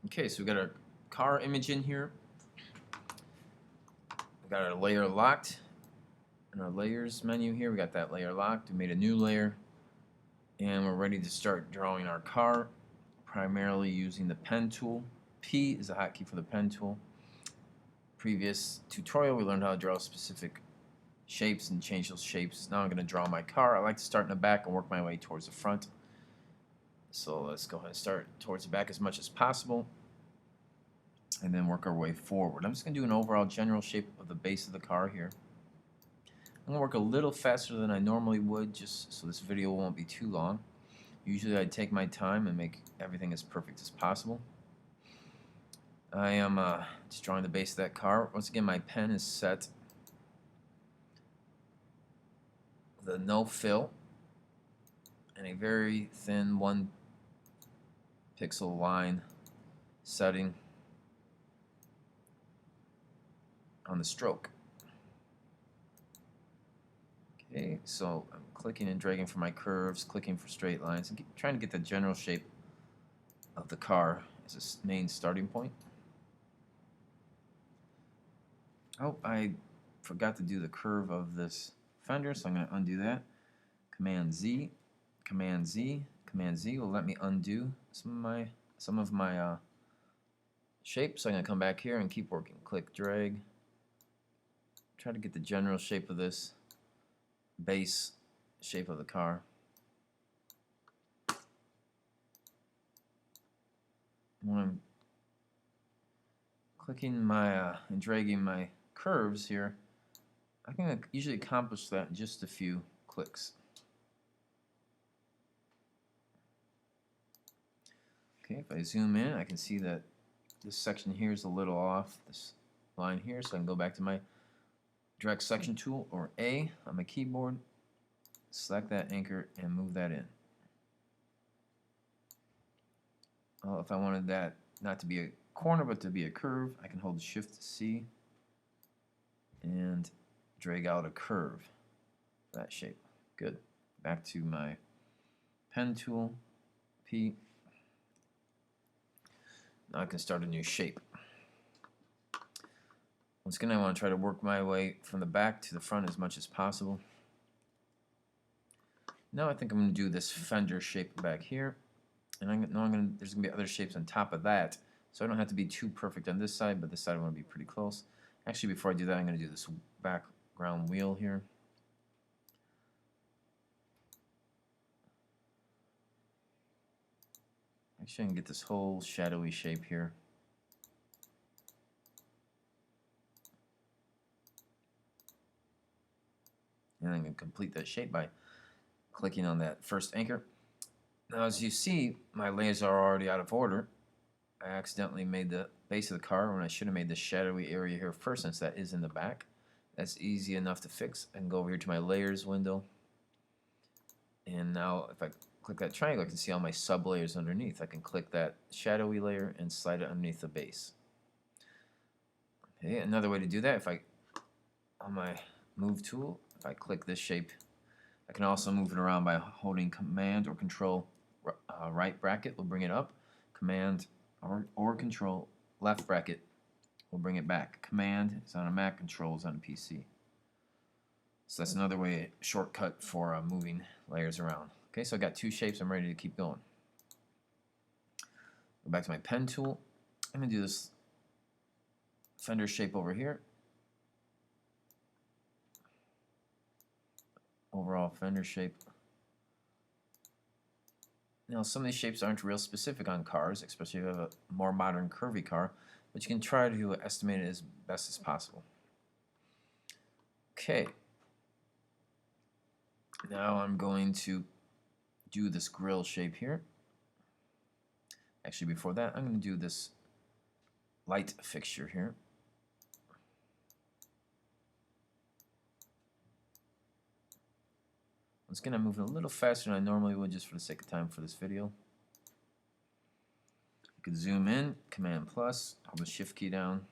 Okay, so we got our car image in here. We got our layer locked. In our layers menu here, we got that layer locked. We made a new layer. And we're ready to start drawing our car, primarily using the pen tool. P is a hotkey for the pen tool. Previous tutorial, we learned how to draw specific shapes and change those shapes. Now I'm going to draw my car. I like to start in the back and work my way towards the front. So let's go ahead and start towards the back as much as possible, and then work our way forward. I'm just going to do an overall general shape of the base of the car here. I'm going to work a little faster than I normally would, just so this video won't be too long. Usually I take my time and make everything as perfect as possible. I am just drawing the base of that car. Once again, my pen is set with a no fill and a very thin 1 pixel line setting on the stroke. Okay, so I'm clicking and dragging for my curves, clicking for straight lines, and trying to get the general shape of the car as a main starting point. Oh, I forgot to do the curve of this fender, so I'm going to undo that. Command Z, Command Z, Command Z will let me undo some of my shape. So I'm going to come back here and keep working. Click, drag. Try to get the general shape of this base shape of the car. When I'm clicking my and dragging my curves here, I can usually accomplish that in just a few clicks. Okay, if I zoom in, I can see that this section here is a little off, this line here, so I can go back to my direct section tool, or A on my keyboard, select that anchor and move that in. Well, if I wanted that not to be a corner but to be a curve, I can hold Shift C and drag out a curve for that shape. Good. Back to my pen tool, P. Now I can start a new shape. Once again, I want to try to work my way from the back to the front as much as possible. Now I think I'm going to do this fender shape back here, and there's going to be other shapes on top of that, so I don't have to be too perfect on this side, but this side I want to be pretty close. Actually, before I do that, I'm going to do this background wheel here. Actually, I can get this whole shadowy shape here. And I'm going to complete that shape by clicking on that first anchor. Now, as you see, my layers are already out of order. I accidentally made the base of the car when I should have made the shadowy area here first, since that is in the back. That's easy enough to fix. I can go over here to my layers window, and now if I click that triangle, I can see all my sub layers underneath. I can click that shadowy layer and slide it underneath the base. Okay, another way to do that, on my move tool, if I click this shape, I can also move it around by holding Command or Control right bracket will bring it up. Command or Control left bracket will bring it back. Command is on a Mac, Control is on a PC. So that's another way, shortcut for moving layers around. Okay, so I got two shapes. I'm ready to keep going. Go back to my pen tool. I'm going to do this fender shape over here. Overall fender shape. Now, some of these shapes aren't real specific on cars, especially if you have a more modern curvy car, but you can try to estimate it as best as possible. Okay. Now I'm going to do this grill shape here. Actually, before that, I'm going to do this light fixture here. Once again, I'm moving a little faster than I normally would just for the sake of time for this video. You can zoom in, Command plus, hold the Shift key down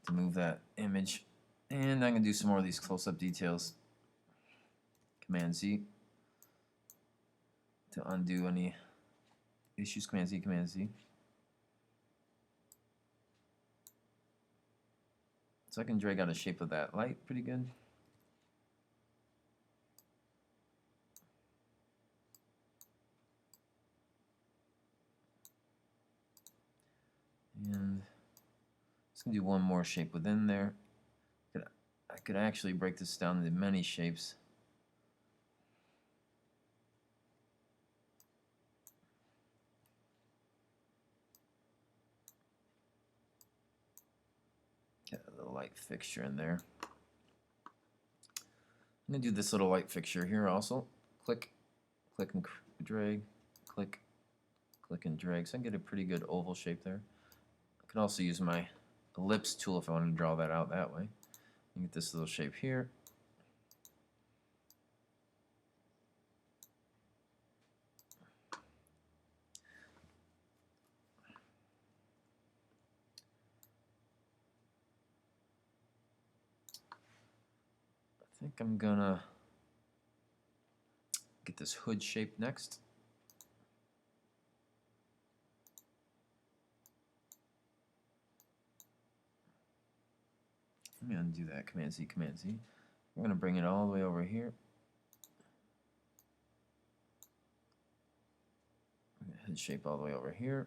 to move that image. And I'm going to do some more of these close-up details. Command Z to undo any issues. Command Z, Command Z. So I can drag out a shape of that light pretty good. And just gonna do one more shape within there. I could actually break this down into many shapes. Get a little light fixture in there. I'm going to do this little light fixture here also. Click, click and drag, click, click and drag. So I can get a pretty good oval shape there. I can also use my ellipse tool if I want to draw that out that way. And get this little shape here. I think I'm gonna get this hood shape next. Let me undo that. Command Z, Command Z. I'm gonna bring it all the way over here. Head shape all the way over here.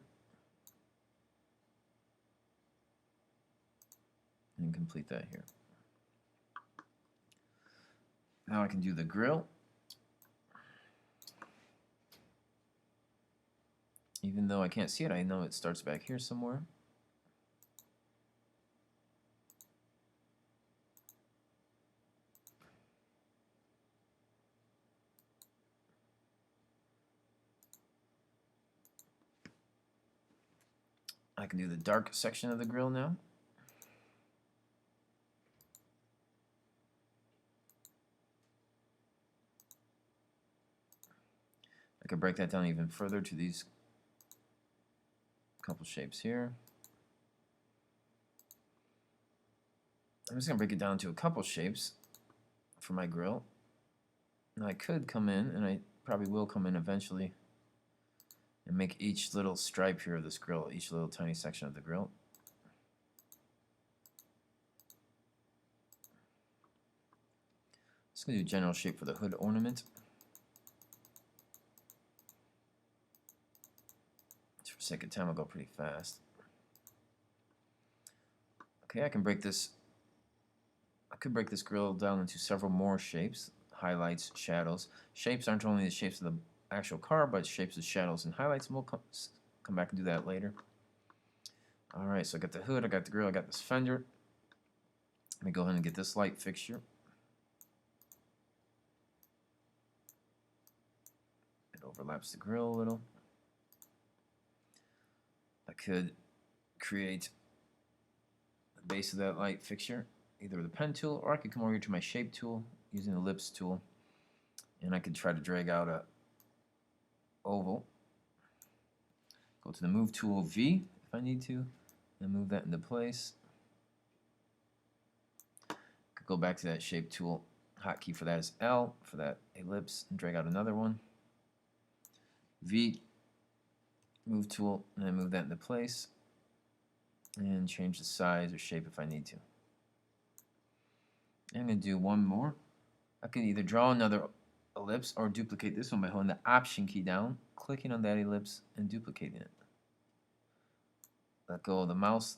And complete that here. Now I can do the grill. Even though I can't see it, I know it starts back here somewhere. I can do the dark section of the grill now. I could break that down even further to these couple shapes here. I'm just going to break it down to a couple shapes for my grill. Now I could come in, and I probably will come in eventually, and make each little stripe here of this grill, each little tiny section of the grill. Just going to do a general shape for the hood ornament. For the sake of time, I'll go pretty fast. Okay, I could break this grill down into several more shapes. Highlights, shadows. Shapes aren't only the shapes of the actual car, but shapes of shadows and highlights, and we'll come back and do that later. Alright, so I got the hood, I got the grill, I got this fender. Let me go ahead and get this light fixture. It overlaps the grill a little. I could create the base of that light fixture either with a pen tool, or I could come over here to my shape tool using the ellipse tool, and I could try to drag out a oval. Go to the move tool V if I need to, and move that into place. Could go back to that shape tool. Hotkey for that is L for that ellipse, and drag out another one. V, move tool, and then move that into place, and change the size or shape if I need to. I'm going to do one more. I can either draw another ellipse or duplicate this one by holding the Option key down, clicking on that ellipse, and duplicating it. Let go of the mouse,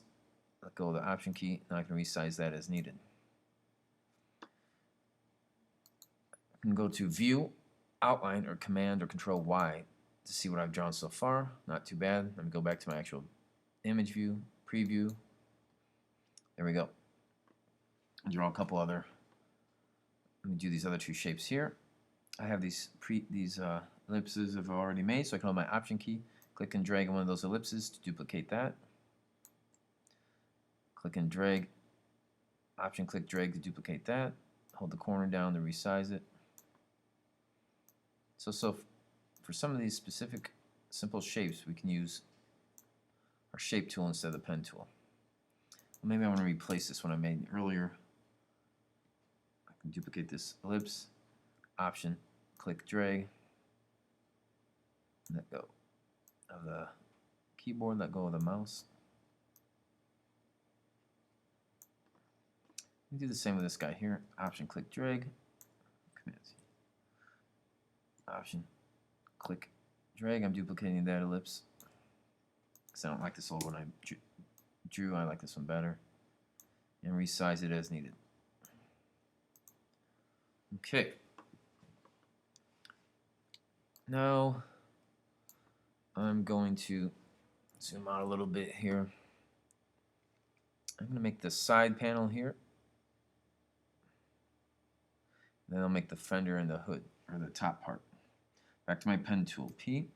let go of the Option key. Now I can resize that as needed. I can go to View, Outline, or Command or Control Y to see what I've drawn so far. Not too bad. Let me go back to my actual image view, preview. There we go. Draw a couple other. Let me do these other two shapes here. I have these ellipses I've already made, so I can hold my Option key, click and drag on one of those ellipses to duplicate that. Click and drag, Option click drag to duplicate that. Hold the corner down to resize it. So for some of these specific simple shapes, we can use our shape tool instead of the pen tool. Well, maybe I want to replace this one I made earlier. I can duplicate this ellipse, Option, click drag, let go of the keyboard, let go of the mouse. We do the same with this guy here. Option click drag. Command Z. Option click drag. I'm duplicating that ellipse because I don't like this old one I drew. I like this one better. And resize it as needed. Okay. Now I'm going to zoom out a little bit here. I'm going to make the side panel here. Then I'll make the fender and the hood, or the top part. Back to my pen tool, P.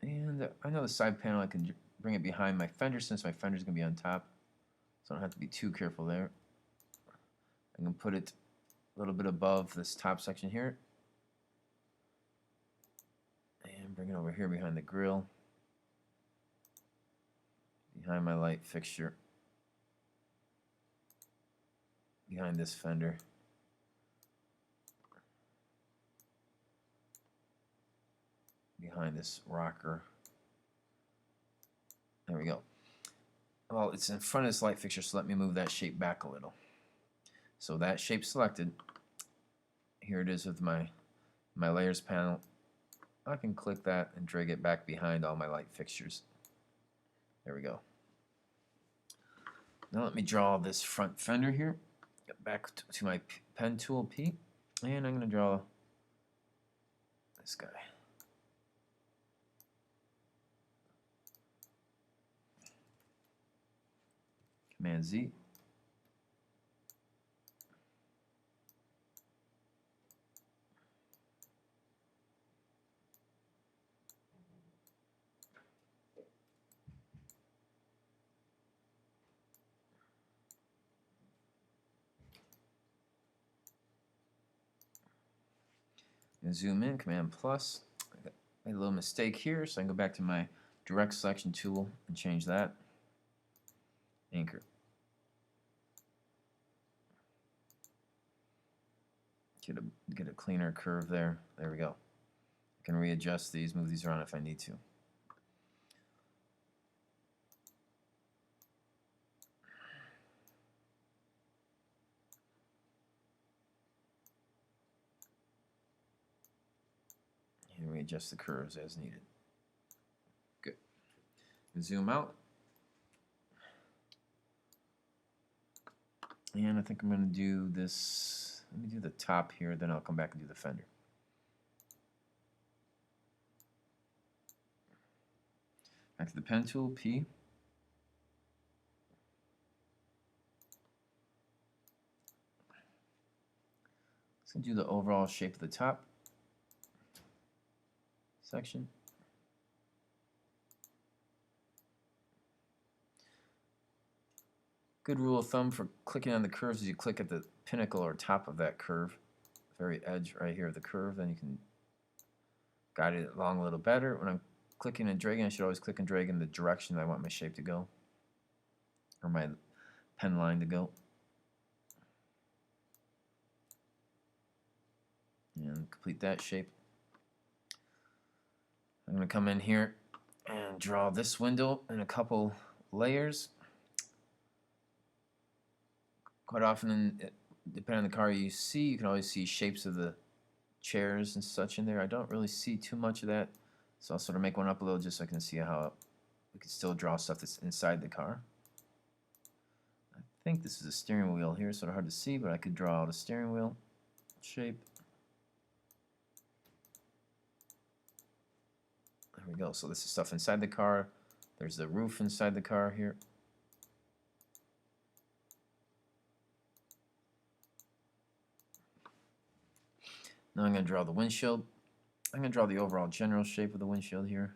And I know the side panel, I can bring it behind my fender since my fender is going to be on top. So I don't have to be too careful there. I'm going to put it a little bit above this top section here. And bring it over here behind the grill. Behind my light fixture. Behind this fender. Behind this rocker. There we go. Well, it's in front of this light fixture, so let me move that shape back a little. So that shape selected. Here it is with my layers panel. I can click that and drag it back behind all my light fixtures. There we go. Now let me draw this front fender here. Get back to my pen tool P, and I'm going to draw this guy. Command Z. And zoom in, Command plus. I made a little mistake here, so I can go back to my direct selection tool and change that. Anchor. Get a cleaner curve there. There we go. I can readjust these, move these around if I need to. And readjust the curves as needed. Good. Zoom out. And I think I'm going to do this. Let me do the top here, then I'll come back and do the fender. Back to the pen tool, P. Let's do the overall shape of the top section. Good rule of thumb for clicking on the curves is you click at the pinnacle or top of that curve, very edge right here of the curve, then you can guide it along a little better. When I'm clicking and dragging, I should always click and drag in the direction that I want my shape to go, or my pen line to go. And complete that shape. I'm going to come in here and draw this window in a couple layers. Quite often, depending on the car you see, you can always see shapes of the chairs and such in there. I don't really see too much of that, so I'll sort of make one up a little just so I can see how we can still draw stuff that's inside the car. I think this is a steering wheel here, sort of hard to see, but I could draw out a steering wheel shape. There we go. So this is stuff inside the car. There's the roof inside the car here. Now I'm going to draw the windshield. I'm going to draw the overall general shape of the windshield here.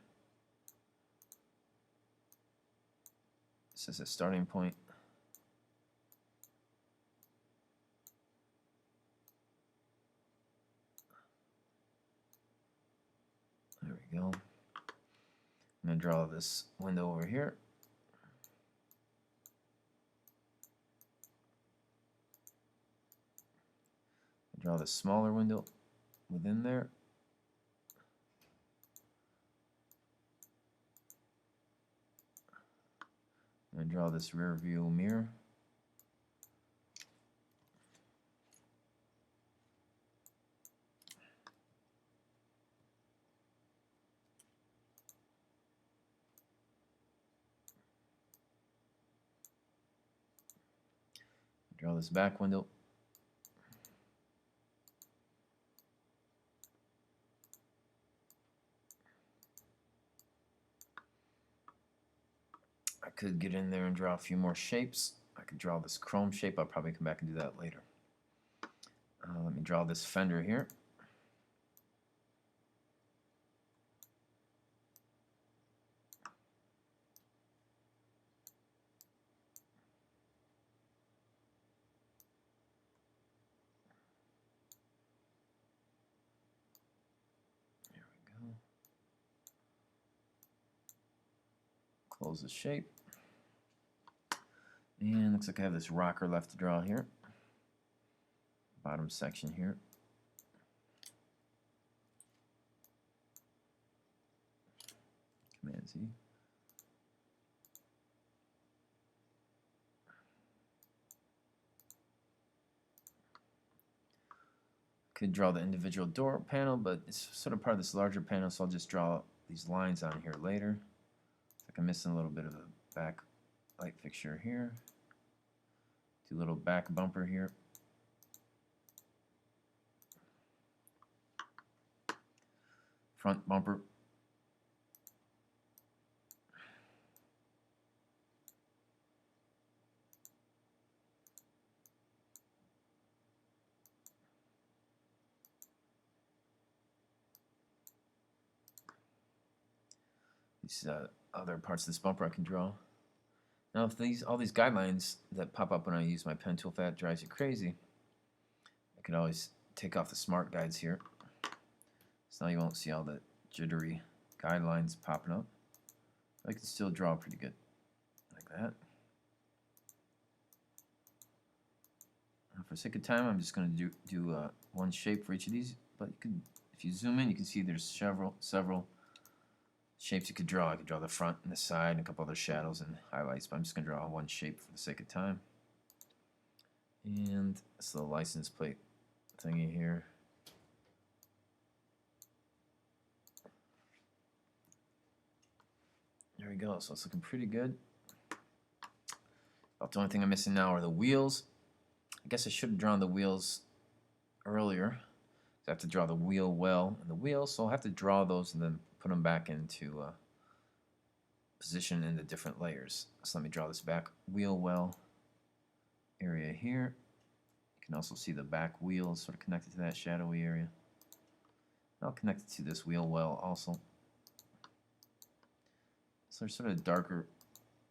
This is a starting point. There we go. I'm going to draw this window over here. Draw the smaller window within there. I'm I'm going to draw this rear view mirror. Draw this back window. I could get in there and draw a few more shapes. I could draw this chrome shape. I'll probably come back and do that later. Let me draw this fender here. There we go. Close the shape. And looks like I have this rocker left to draw here. Bottom section here. Command Z. Could draw the individual door panel, but it's sort of part of this larger panel, so I'll just draw these lines on here later. Looks like I'm missing a little bit of the back light fixture here. Do a little back bumper here. Front bumper. These other parts of this bumper I can draw. Now if all these guidelines that pop up when I use my pen tool, if that drives you crazy, I can always take off the smart guides here. So now you won't see all the jittery guidelines popping up. I can still draw pretty good, like that. Now for the sake of time, I'm just going to do one shape for each of these. But you can, if you zoom in, you can see there's several shapes you could draw. I could draw the front and the side and a couple other shadows and highlights, but I'm just going to draw one shape for the sake of time. And this little license plate thingy here. There we go, so it's looking pretty good. About the only thing I'm missing now are the wheels. I guess I should have drawn the wheels earlier. I have to draw the wheel well and the wheels, so I'll have to draw those and then put them back into position in the different layers. So let me draw this back wheel well area here. You can also see the back wheel is sort of connected to that shadowy area. I'll connect it to this wheel well also. So there's sort of a darker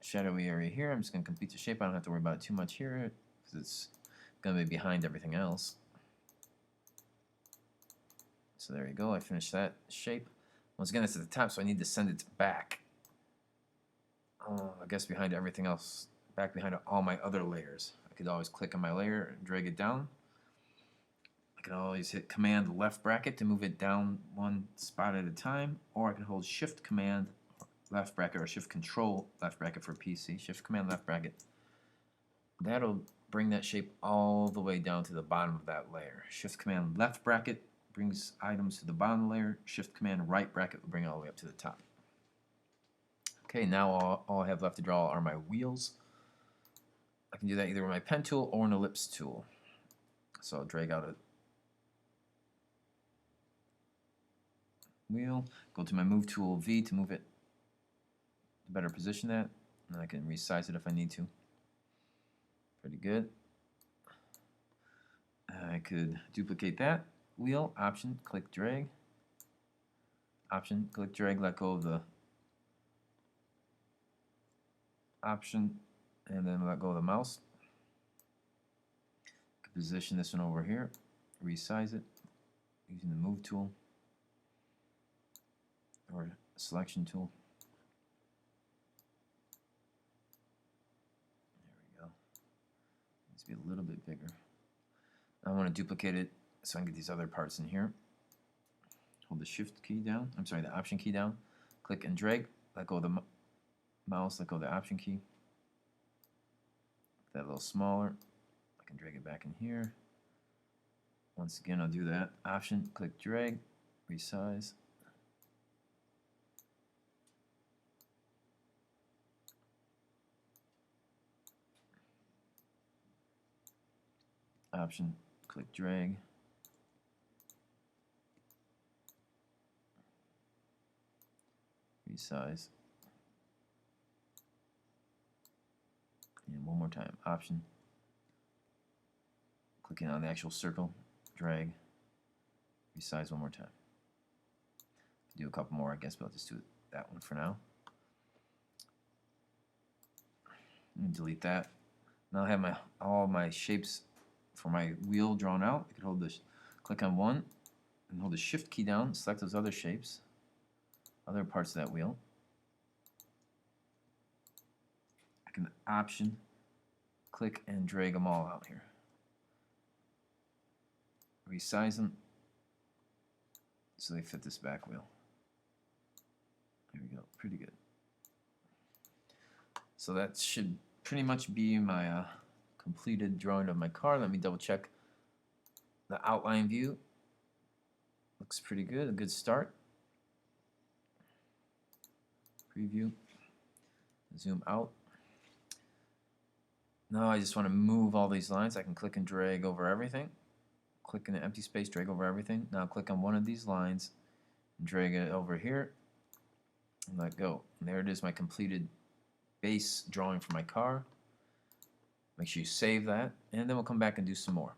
shadowy area here. I'm just going to complete the shape. I don't have to worry about it too much here because it's going to be behind everything else. So there you go. I finished that shape. Once again, it's at the top, so I need to send it back. I guess behind everything else, back behind all my other layers. I could always click on my layer and drag it down. I can always hit Command left bracket to move it down one spot at a time, or I can hold Shift Command left bracket or Shift Control left bracket for PC. Shift Command left bracket. That'll bring that shape all the way down to the bottom of that layer. Shift Command left bracket brings items to the bottom layer. Shift Command right bracket will bring it all the way up to the top. Okay, now all I have left to draw are my wheels. I can do that either with my pen tool or an ellipse tool. So I'll drag out a wheel, go to my move tool V to move it to better position that, and I can resize it if I need to. Pretty good. I could duplicate that wheel, option, click drag, option, click drag, let go of the option, and then let go of the mouse. I can position this one over here, resize it using the move tool or selection tool. There we go. Needs to be a little bit bigger. I want to duplicate it so I can get these other parts in here. Hold the shift key down, I'm sorry, the option key down, click and drag, let go of the mouse, let go of the option key. that a little smaller. I can drag it back in here. Once again, I'll do that option, click drag, resize. Option, click drag. Resize. And one more time, option, clicking on the actual circle, drag, resize one more time. Do a couple more, I guess, but I'll just do that one for now. And delete that. Now I have all my shapes for my wheel drawn out. I can hold this, click on one, and hold the Shift key down, select those other shapes, other parts of that wheel. I can option, click and drag them all out here. Resize them so they fit this back wheel. There we go, pretty good. So that should pretty much be my completed drawing of my car. Let me double check the outline view. Looks pretty good, a good start. Preview, zoom out. Now I just want to move all these lines. I can click and drag over everything. Click in the empty space, drag over everything. Now click on one of these lines and drag it over here and let go. And there it is, my completed base drawing for my car. Make sure you save that, and then we'll come back and do some more.